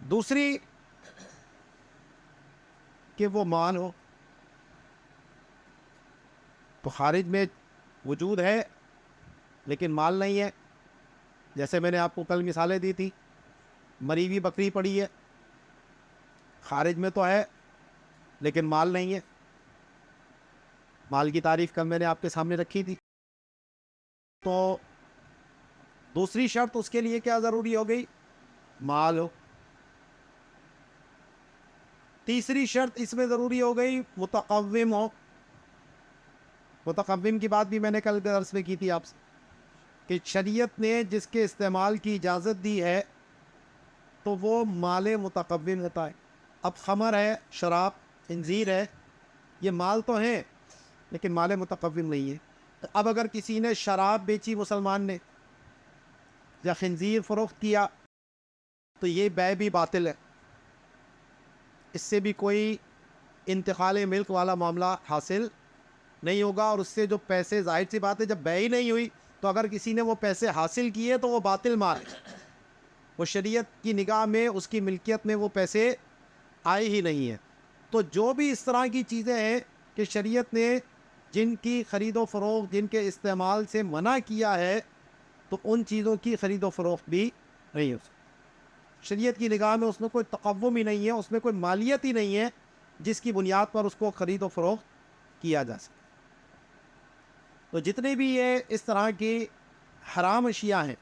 دوسری کہ وہ مال ہو. تو خارج میں وجود ہے لیکن مال نہیں ہے. جیسے میں نے آپ کو کل مثالیں دی تھی، مری ہوئی بکری پڑی ہے، خارج میں تو ہے لیکن مال نہیں ہے. مال کی تعریف کل میں نے آپ کے سامنے رکھی تھی. تو دوسری شرط اس کے لیے کیا ضروری ہو گئی؟ مال ہو. تیسری شرط اس میں ضروری ہو گئی متقوم ہو. متقوم کی بات بھی میں نے کل درس میں کی تھی آپ سے کہ شریعت نے جس کے استعمال کی اجازت دی ہے تو وہ مال متقوم ہوتا ہے. اب خمر ہے، شراب، خنزیر ہے، یہ مال تو ہیں لیکن مال متقوم نہیں ہے. اب اگر کسی نے شراب بیچی مسلمان نے یا خنزیر فروخت کیا تو یہ بے بھی باطل ہے، اس سے بھی کوئی انتقال ملک والا معاملہ حاصل نہیں ہوگا. اور اس سے جو پیسے، ظاہر سی بات ہے جب بے ہی نہیں ہوئی تو اگر کسی نے وہ پیسے حاصل کیے تو وہ باطل مال ہے. وہ شریعت کی نگاہ میں اس کی ملکیت میں وہ پیسے آئے ہی نہیں ہیں. تو جو بھی اس طرح کی چیزیں ہیں کہ شریعت نے جن کی خرید و فروخت، جن کے استعمال سے منع کیا ہے، تو ان چیزوں کی خرید و فروخت بھی نہیں ہو سکتی. شریعت کی نگاہ میں اس میں کوئی تقوم ہی نہیں ہے، اس میں کوئی مالیت ہی نہیں ہے جس کی بنیاد پر اس کو خرید و فروخت کیا جا سکے. تو جتنے بھی یہ اس طرح کی حرام اشیاء ہیں،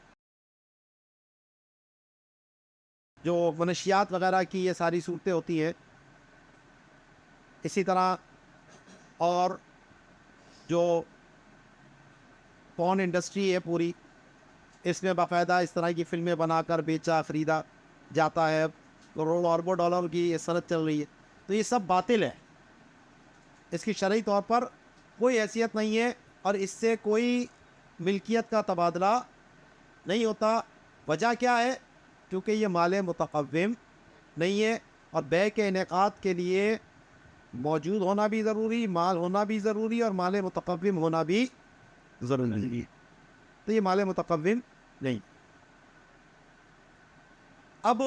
جو منشیات وغیرہ کی یہ ساری صورتیں ہوتی ہیں، اسی طرح اور جو پورن انڈسٹری ہے پوری، اس میں باقاعدہ اس طرح کی فلمیں بنا کر بیچا خریدا جاتا ہے، کروڑوں اربوں ڈالر کی یہ صنعت چل رہی ہے. تو یہ سب باطل ہے، اس کی شرعی طور پر کوئی حیثیت نہیں ہے اور اس سے کوئی ملکیت کا تبادلہ نہیں ہوتا. وجہ کیا ہے؟ کیونکہ یہ مال متقوم نہیں ہے اور بے کے انعقاد کے لیے موجود ہونا بھی ضروری، مال ہونا بھی ضروری اور مال متقوم ہونا بھی ضروری ہے. تو یہ مال متقوم نہیں. اب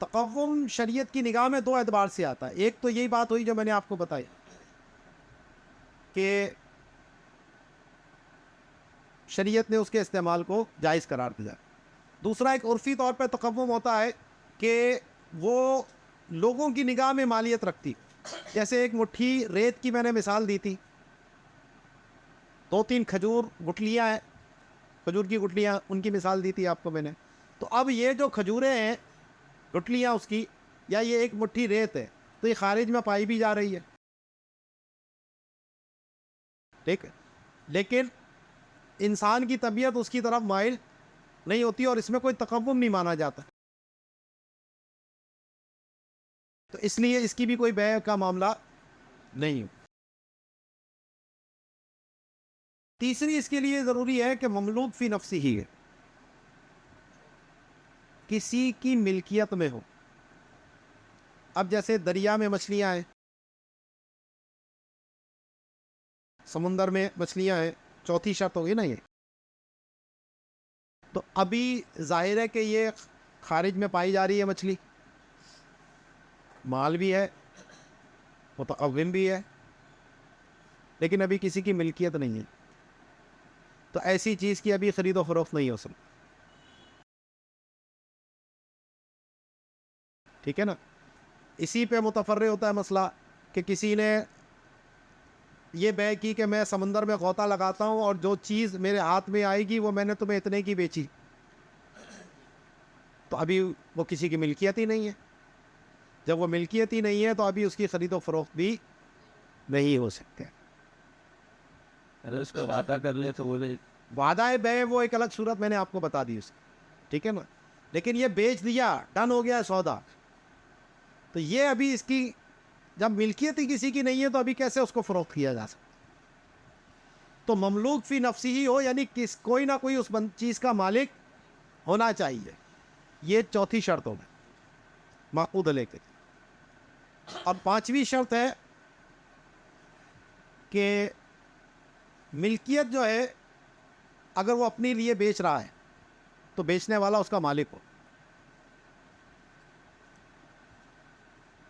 تقوم شریعت کی نگاہ میں دو اعتبار سے آتا ہے. ایک تو یہی بات ہوئی جو میں نے آپ کو بتائی کہ شریعت نے اس کے استعمال کو جائز قرار دیا. دوسرا ایک عرفی طور پہ تقوم ہوتا ہے کہ وہ لوگوں کی نگاہ میں مالیت رکھتی. جیسے ایک مٹھی ریت کی میں نے مثال دی تھی، 2-3 کھجور گٹلیاں ہیں، کھجور کی گٹلیاں، ان کی مثال دی تھی آپ کو میں نے. تو اب یہ جو کھجوریں ہیں، گٹلیاں اس کی، یا یہ ایک مٹھی ریت ہے، تو یہ خارج میں پائی بھی جا رہی ہے، ٹھیک ہے، لیکن انسان کی طبیعت اس کی طرف مائل نہیں ہوتی اور اس میں کوئی تقوم نہیں مانا جاتا. تو اس لیے اس کی بھی کوئی بے کا معاملہ نہیں ہو. تیسری اس کے لیے ضروری ہے کہ مملوک فی نفسی ہی ہے، کسی کی ملکیت میں ہو. اب جیسے دریا میں مچھلیاں ہیں، سمندر میں مچھلیاں ہیں، چوتھی شرط ہوگی نا یہ. تو ابھی ظاہر ہے کہ یہ خارج میں پائی جا رہی ہے مچھلی، مال بھی ہے، متقوم بھی ہے، لیکن ابھی کسی کی ملکیت نہیں ہے. تو ایسی چیز کی ابھی خرید و فروخت نہیں ہو سکتی. ٹھیک ہے نا. اسی پہ متفرع ہوتا ہے مسئلہ کہ کسی نے یہ بے کی کہ میں سمندر میں غوطہ لگاتا ہوں اور جو چیز میرے ہاتھ میں آئے گی وہ میں نے تمہیں اتنے کی بیچی، تو ابھی وہ کسی کی ملکیت ہی نہیں ہے. جب وہ ملکیت ہی نہیں ہے تو ابھی اس کی خرید و فروخت بھی نہیں ہو سکتے. اگر اس کو وعدہ کر لے تو وہ وعدہ بے وہ ایک الگ صورت میں نے آپ کو بتا دی اس کی. ٹھیک ہے نا. لیکن یہ بیچ دیا، ڈن ہو گیا سودا، تو یہ ابھی اس کی جب ملکیت ہی کسی کی نہیں ہے تو ابھی کیسے اس کو فروخت کیا جا سکتا؟ تو مملوک فی نفسی ہی ہو، یعنی کوئی نہ کوئی اس چیز کا مالک ہونا چاہیے. یہ چوتھی شرط ہوگی معقود علیہ کی. اور پانچویں شرط ہے کہ ملکیت جو ہے اگر وہ اپنے لیے بیچ رہا ہے تو بیچنے والا اس کا مالک ہو.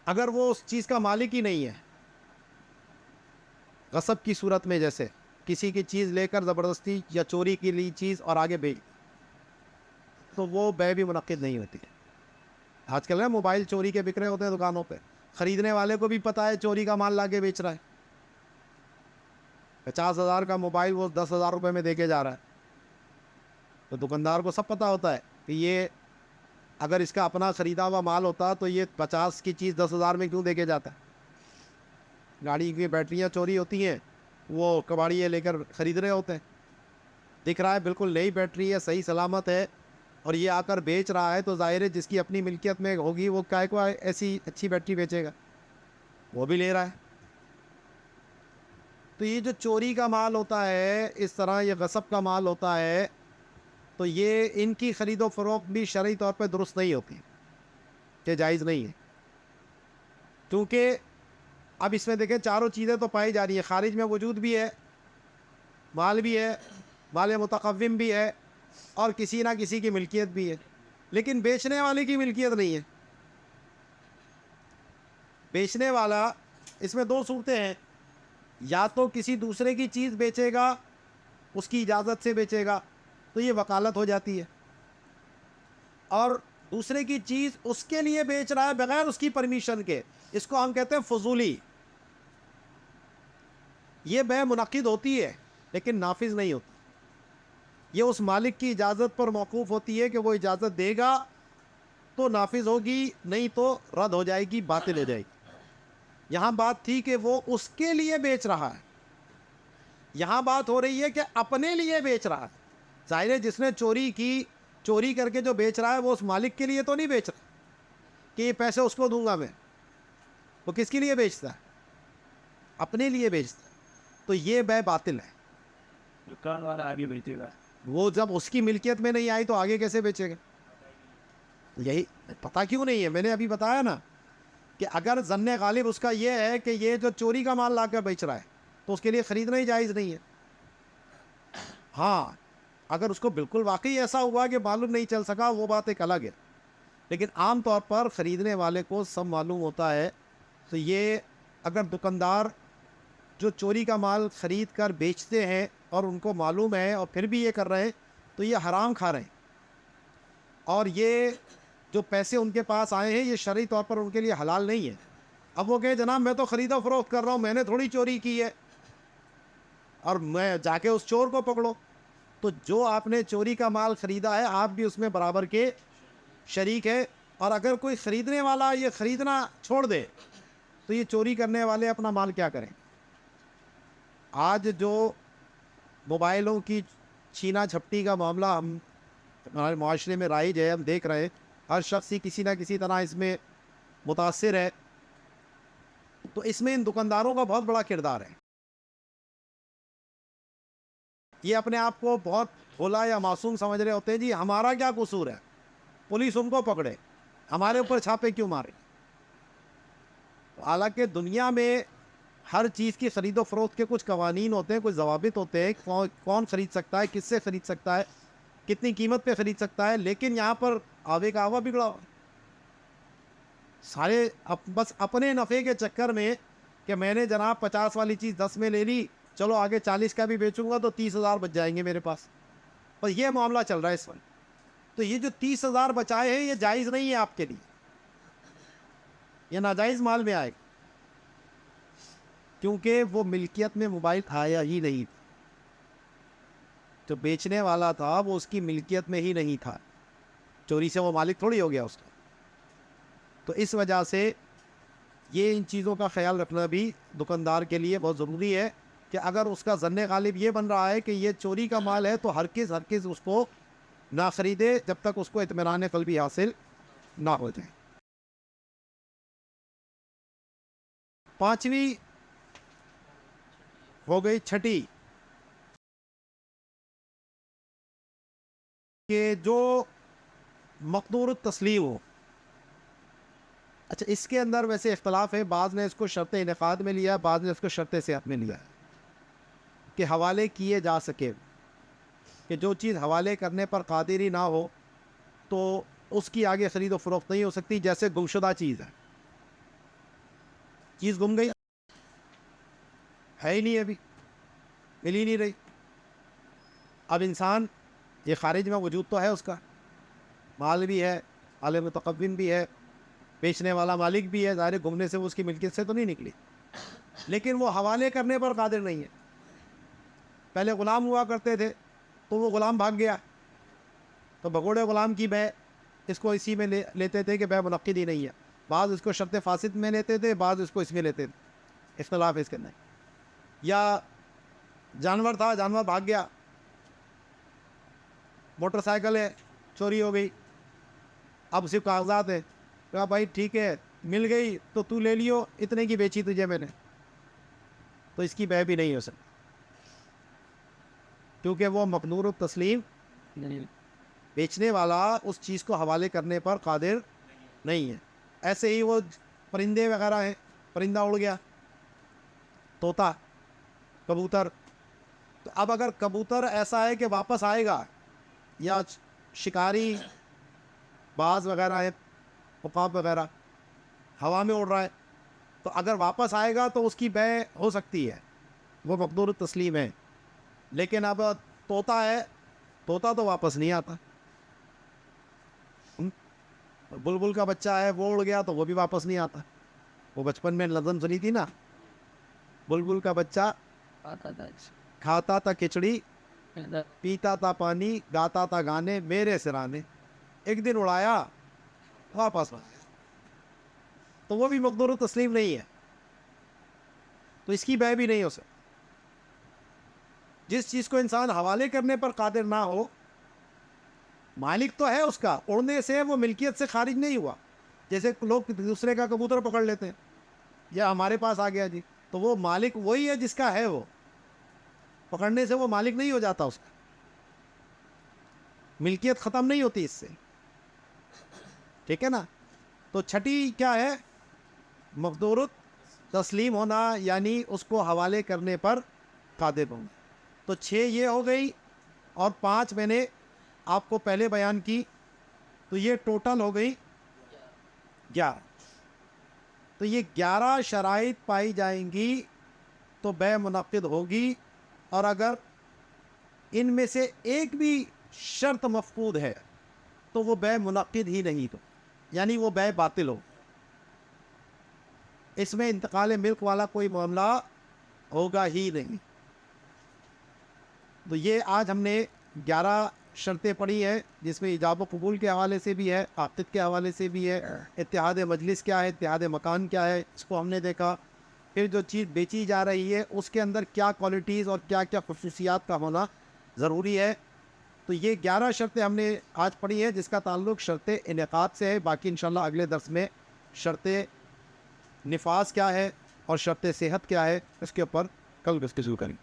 اگر وہ اس چیز کا مالک ہی نہیں ہے، غصب کی صورت میں جیسے کسی کی چیز لے کر زبردستی یا چوری کی لی چیز اور آگے بیچ، تو وہ بے بھی منعقد نہیں ہوتی. آج کل نا موبائل چوری کے بک رہے ہوتے ہیں دکانوں پہ، خریدنے والے کو بھی پتا ہے چوری کا مال لا کے بیچ رہا ہے. 50,000 کا موبائل وہ 10,000 روپے میں دے کے جا رہا ہے. تو دکاندار کو سب پتا ہوتا ہے کہ یہ اگر اس کا اپنا خریدا ہوا مال ہوتا تو یہ 50 کی چیز 10,000 میں کیوں دے کے جاتا ہے. گاڑی کی بیٹریاں چوری ہوتی ہیں، وہ کباڑی لے کر خرید رہے ہوتے ہیں، دکھ رہا ہے بالکل نئی بیٹری ہے، صحیح سلامت ہے، اور یہ آ کر بیچ رہا ہے، تو ظاہر ہے جس کی اپنی ملکیت میں ہوگی وہ کائے کو ایسی اچھی بیٹری بیچے گا، وہ بھی لے رہا ہے. تو یہ جو چوری کا مال ہوتا ہے، اس طرح یہ غصب کا مال ہوتا ہے، تو یہ ان کی خرید و فروخت بھی شرعی طور پہ درست نہیں ہوتی، کہ جائز نہیں ہے. کیونکہ اب اس میں دیکھیں چاروں چیزیں تو پائی جا رہی ہیں، خارج میں وجود بھی ہے، مال بھی ہے، مال متقوم بھی ہے، اور کسی نہ کسی کی ملکیت بھی ہے، لیکن بیچنے والے کی ملکیت نہیں ہے. بیچنے والا، اس میں دو صورتیں ہیں، یا تو کسی دوسرے کی چیز بیچے گا، اس کی اجازت سے بیچے گا تو یہ وکالت ہو جاتی ہے، اور دوسرے کی چیز اس کے لیے بیچ رہا ہے بغیر اس کی پرمیشن کے، اس کو ہم کہتے ہیں فضولی. یہ بے منعقد ہوتی ہے لیکن نافذ نہیں ہوتی. یہ اس مالک کی اجازت پر موقوف ہوتی ہے کہ وہ اجازت دے گا تو نافذ ہوگی، نہیں تو رد ہو جائے گی، باطل ہو جائے گی. یہاں بات تھی کہ وہ اس کے لیے بیچ رہا ہے، یہاں بات ہو رہی ہے کہ اپنے لیے بیچ رہا ہے. ظاہر ہے جس نے چوری کی، چوری کر کے جو بیچ رہا ہے وہ اس مالک کے لیے تو نہیں بیچ رہا کہ یہ پیسے اس کو دوں گا میں. وہ کس کے لیے بیچتا ہے؟ اپنے لیے بیچتا ہے. تو یہ بے باطل ہے. دکان والا آگے بیچے گا، وہ جب اس کی ملکیت میں نہیں آئی تو آگے کیسے بیچے گا؟ یہی پتہ کیوں نہیں ہے، میں نے ابھی بتایا نا کہ اگر ظن غالب اس کا یہ ہے کہ یہ جو چوری کا مال لا کر بیچ رہا ہے تو اس کے لیے خریدنا ہی جائز نہیں ہے. ہاں اگر اس کو بالکل واقعی ایسا ہوا کہ معلوم نہیں چل سکا، وہ بات ایک الگ ہے، لیکن عام طور پر خریدنے والے کو سب معلوم ہوتا ہے. تو یہ اگر دکاندار جو چوری کا مال خرید کر بیچتے ہیں اور ان کو معلوم ہے اور پھر بھی یہ کر رہے ہیں تو یہ حرام کھا رہے ہیں، اور یہ جو پیسے ان کے پاس آئے ہیں یہ شرعی طور پر ان کے لیے حلال نہیں ہے. اب وہ کہے جناب میں تو خرید و فروخت کر رہا ہوں، میں نے تھوڑی چوری کی ہے، اور میں جا کے اس چور کو پکڑو. تو جو آپ نے چوری کا مال خریدا ہے آپ بھی اس میں برابر کے شریک ہے. اور اگر کوئی خریدنے والا یہ خریدنا چھوڑ دے تو یہ چوری کرنے والے اپنا مال کیا کریں؟ آج جو موبائلوں کی چھینا جھپٹی کا معاملہ ہمارے معاشرے میں رائج ہے، ہم دیکھ رہے ہیں ہر شخص ہی کسی نہ کسی طرح اس میں متاثر ہے، تو اس میں ان دکانداروں کا بہت بڑا کردار ہے. یہ اپنے آپ کو بہت بھولا یا معصوم سمجھ رہے ہوتے ہیں، جی ہمارا کیا قصور ہے، پولیس ان کو پکڑے، ہمارے اوپر چھاپے کیوں مارے. حالانکہ دنیا میں ہر چیز کی خرید و فروخت کے کچھ قوانین ہوتے ہیں, کچھ ضوابط ہوتے ہیں, کون خرید سکتا ہے, کس سے خرید سکتا ہے, کتنی قیمت پہ خرید سکتا ہے. لیکن یہاں پر آوے کا آوا بگڑا ہوا, سارے بس اپنے نفع کے چکر میں کہ میں نے جناب 50 والی چیز 10 میں لے لی, چلو آگے 40 کا بھی بیچوں گا تو 30,000 بچ جائیں گے میرے پاس. اور یہ معاملہ چل رہا ہے اس وقت. تو یہ جو 30,000 بچائے ہیں یہ جائز نہیں ہے آپ کے لیے, یہ ناجائز مال میں آئے گا, کیونکہ وہ ملکیت میں موبائل آیا ہی نہیں. جو بیچنے والا تھا وہ اس کی ملکیت میں ہی نہیں تھا, چوری سے وہ مالک تھوڑی ہو گیا اس کا. تو اس وجہ سے یہ ان چیزوں کا خیال رکھنا بھی دکاندار کے لیے بہت ضروری ہے کہ اگر اس کا ظن غالب یہ بن رہا ہے کہ یہ چوری کا مال ہے تو ہرگز اس کو نہ خریدے جب تک اس کو اطمینان قلبی حاصل نہ ہو جائے. پانچویں ہو گئی چھٹی, کہ جو مقدور التسلیم ہو. اچھا, اس کے اندر ویسے اختلاف ہے, بعض نے اس کو شرط انعقاد میں لیا, بعض نے اس کو شرط صحت میں لیا, کہ حوالے کیے جا سکے, کہ جو چیز حوالے کرنے پر قادر ہی نہ ہو تو اس کی آگے خرید و فروخت نہیں ہو سکتی. جیسے گمشدہ چیز ہے, چیز گم گئی, ہے ہی نہیں, ابھی مل ہی نہیں رہی. اب انسان یہ خارج میں وجود تو ہے, اس کا مال بھی ہے, مال متقوم بھی ہے, بیچنے والا مالک بھی ہے, ظاہر گمنے سے وہ اس کی ملکیت سے تو نہیں نکلی, لیکن وہ حوالے کرنے پر قادر نہیں ہے. پہلے غلام ہوا کرتے تھے تو وہ غلام بھاگ گیا تو بگوڑے غلام کی بے اس کو اسی میں لیتے تھے کہ بے منعقد ہی نہیں ہے. بعض اس کو شرط فاسد میں لیتے تھے, بعض اس کو اس میں لیتے تھے, اختلاف اس کے اندر. یا جانور تھا, جانور بھاگ گیا, موٹر سائیکل ہے چوری ہو گئی, اب صرف کاغذات ہے, کہا بھائی ٹھیک ہے مل گئی تو تو لے لیو, اتنے کی بیچی تجھے میں نے, تو اس کی بے بھی نہیں ہو سکتی, کیونکہ وہ مقدور التسلیم, بیچنے والا اس چیز کو حوالے کرنے پر قادر نہیں ہے. ایسے ہی وہ پرندے وغیرہ ہیں, پرندہ اڑ گیا, طوطا, کبوتر, تو اب اگر کبوتر ایسا ہے کہ واپس آئے گا, یا شکاری باز وغیرہ ہے, عقاب وغیرہ ہوا میں اڑ رہا ہے, تو اگر واپس آئے گا تو اس کی بے ہو سکتی ہے, وہ مقدور التسلیم ہے. لیکن اب طوطا ہے, طوطا تو واپس نہیں آتا. بلبل کا بچہ ہے وہ اڑ گیا تو وہ بھی واپس نہیں آتا. وہ بچپن میں نظم سنی تھی نا, بلبل کا بچہ کھاتا تھا کھچڑی, پیتا تھا پانی, گاتا تھا گانے میرے سرانے, ایک دن اڑایا واپس آ گیا, تو وہ بھی مقدور تسلیم نہیں ہے, تو اس کی بے بھی نہیں ہو سکتی. جس چیز کو انسان حوالے کرنے پر قادر نہ ہو, مالک تو ہے اس کا, اڑنے سے وہ ملکیت سے خارج نہیں ہوا. جیسے لوگ دوسرے کا کبوتر پکڑ لیتے ہیں, یا ہمارے پاس آ گیا جی, تو وہ مالک وہی ہے جس کا ہے, وہ پکڑنے سے وہ مالک نہیں ہو جاتا, اس کا ملکیت ختم نہیں ہوتی اس سے, ٹھیک ہے نا. تو چھٹی کیا ہے, مقدور تسلیم ہونا, یعنی اس کو حوالے کرنے پر قادر ہونا. تو 6 یہ ہو گئی, اور 5 میں نے آپ کو پہلے بیان کی, تو یہ ٹوٹل ہو گئی 11. تو یہ 11 شرائط پائی جائیں گی تو بے منعقد ہوگی, اور اگر ان میں سے ایک بھی شرط مفقود ہے تو وہ بے منعقد ہی نہیں, تو یعنی وہ بے باطل ہو. اس میں انتقال ملک والا کوئی معاملہ ہوگا ہی نہیں. تو یہ آج ہم نے 11 شرطیں پڑھی ہیں, جس میں ایجاب و قبول کے حوالے سے بھی ہے, عقد کے حوالے سے بھی ہے, اتحاد مجلس کیا ہے, اتحاد مکان کیا ہے, اس کو ہم نے دیکھا. پھر جو چیز بیچی جا رہی ہے اس کے اندر کیا کوالٹیز اور کیا کیا خصوصیات کا ہونا ضروری ہے. تو یہ 11 شرطیں ہم نے آج پڑھی ہیں, جس کا تعلق شرط انعقاد سے ہے. باقی انشاءاللہ اگلے درس میں شرط نفاذ کیا ہے اور شرط صحت کیا ہے, اس کے اوپر کل گفتگو کریں.